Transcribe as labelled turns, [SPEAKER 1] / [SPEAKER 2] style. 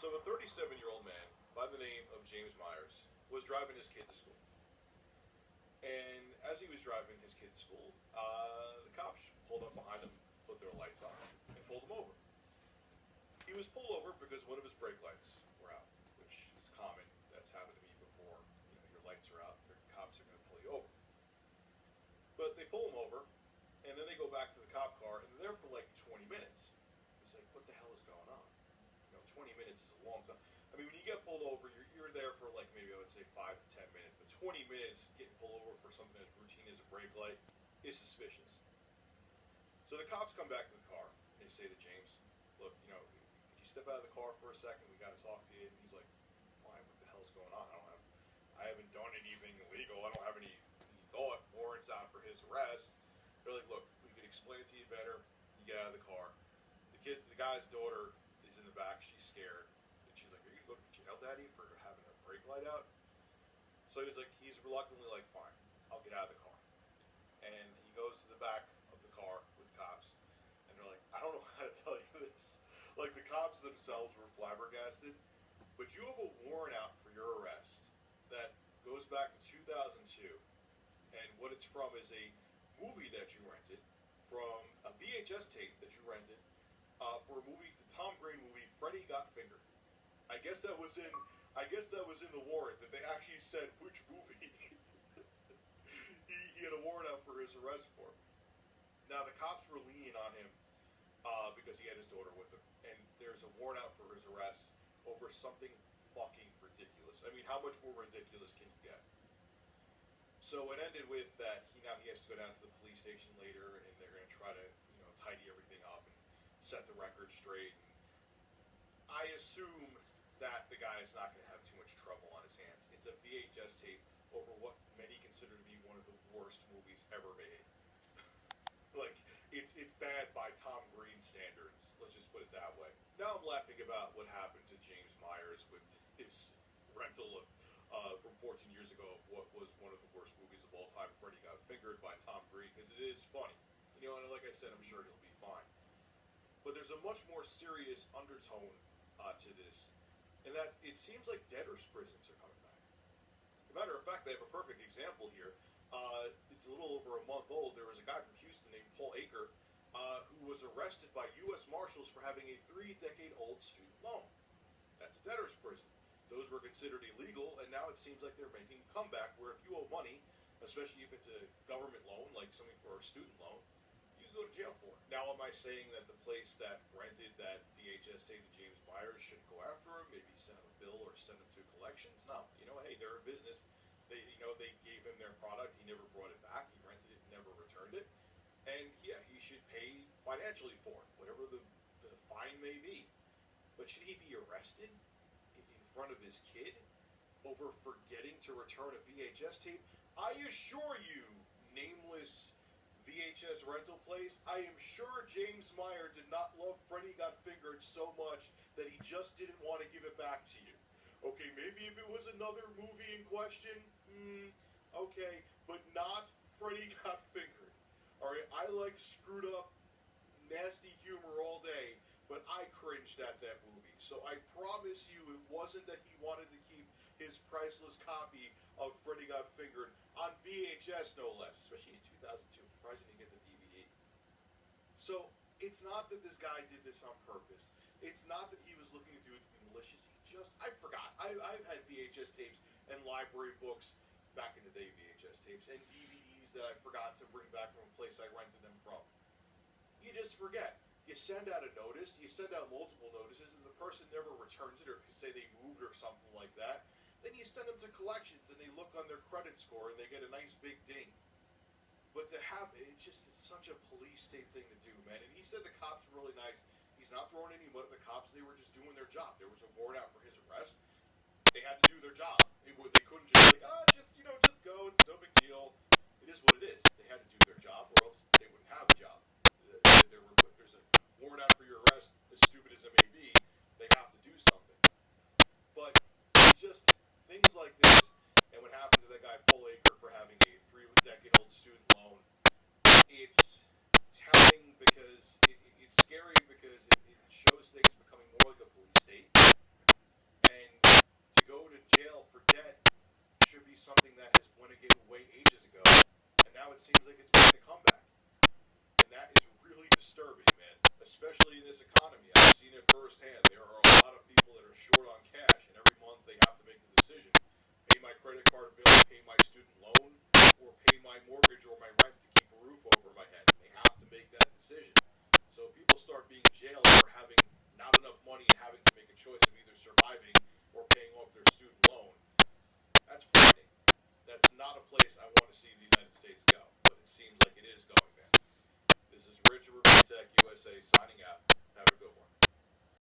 [SPEAKER 1] So a 37-year-old man by the name of James Myers was driving his kid to school. And as he was driving his kid to school, the cops pulled up behind him, put their lights on, and pulled him over. He was pulled over because one of his brake lights were out, which is common. That's happened to me before. Your lights are out, the cops are going to pull you over. But they pull him over, and then they go back to the cop car, and they're there for like 20 minutes. It's like, what the hell is going on? 20 minutes is a long time. I mean, when you get pulled over, you're there for like maybe I would say 5 to 10 minutes, but 20 minutes getting pulled over for something as routine as a brake light is suspicious. So the cops come back to the car, and they say to James, look, could you step out of the car for a second? We got to talk to you. And he's like, why? What the hell's going on? I haven't done anything illegal. I don't have any warrants out for his arrest. They're like, look, we can explain it to you better. You get out of the car. The guy's daughter is in the back. She's scared. And she's like, are you looking at your daddy for having a brake light out? So he's reluctantly like, fine, I'll get out of the car. And he goes to the back of the car with cops. And they're like, I don't know how to tell you this. Like, the cops themselves were flabbergasted. But you have a warrant out for your arrest that goes back to 2002. And what it's from is a movie that you rented, from a VHS tape that you rented, for a movie, the Tom Green movie, Freddy Got Fingered. I guess that was in the warrant that they actually said which movie he had a warrant out for his arrest for. Now the cops were lenient on him because he had his daughter with him, and there's a warrant out for his arrest over something fucking ridiculous. I mean, how much more ridiculous can you get? So it ended with that he has to go down to the police station later, and they're going to try to tidy everything up and set the record straight. And I assume that the guy is not going to have too much trouble on his hands. It's a VHS tape over what many consider to be one of the worst movies ever made. Like, it's bad by Tom Green standards. Let's just put it that way. Now I'm laughing about what happened to James Myers with his rental of from 14 years ago of what was one of the worst movies of all time, Freddy Got Fingered by Tom Green, because it is funny. And like I said, I'm sure he'll be fine. But there's a much more serious undertone to this, and that it seems like debtors' prisons are coming back. As a matter of fact, they have a perfect example here. It's a little over a month old. There was a guy from Houston named Paul Aker who was arrested by U.S. Marshals for having a 3-decade-old student loan. That's a debtors' prison. Those were considered illegal, and now it seems like they're making a comeback where if you owe money, especially if it's a government loan, like something for a student loan, you can go to jail for it. Now, am I saying that the place that rented that VHS tape to James Myers shouldn't go after him, maybe send him a bill or send him to collections? No. Hey, they're a business. They gave him their product. He never brought it back. He rented it and never returned it. And, yeah, he should pay financially for it, whatever the fine may be. But should he be arrested in front of his kid over forgetting to return a VHS tape? I assure you, nameless VHS rental place, I am sure James Meyer did not love Freddy Got Fingered so much that he just didn't want to give it back to you. Okay, maybe if it was another movie in question, okay, but not Freddy Got Fingered. Alright, I like screwed up, nasty humor all day, but I cringed at that movie. So I promise you it wasn't that he wanted to keep his priceless copy of Freddy Got Fingered on VHS, no less, especially in 2002. I'm surprised he didn't get the DVD. So it's not that this guy did this on purpose. It's not that he was looking to do it to be malicious. I forgot. I've had VHS tapes and library books back in the day, VHS tapes, and DVDs that I forgot to bring back from a place I rented them from. You just forget. You send out a notice, you send out multiple notices, and the person never returns it, or say they moved or something like that. Then you send them to collections, and they look on their credit score, and they get a nice big ding. But to have it, it's such a police state thing to do, man. And he said the cops were really nice. He's not throwing any mud at the cops. They were just doing their job. There was a warrant out for his arrest. They had to do their job. They couldn't just just go. It's no big deal. It is what it is. They had to do their job, or else they wouldn't have a job. If there's a warrant out for your arrest, as stupid as it may be, they have to do something. But just things like this, and what happened to that guy Paul Aker for having a 3-decade-old student loan, it's telling because it's scary because it shows things becoming more like a police state. my mortgage or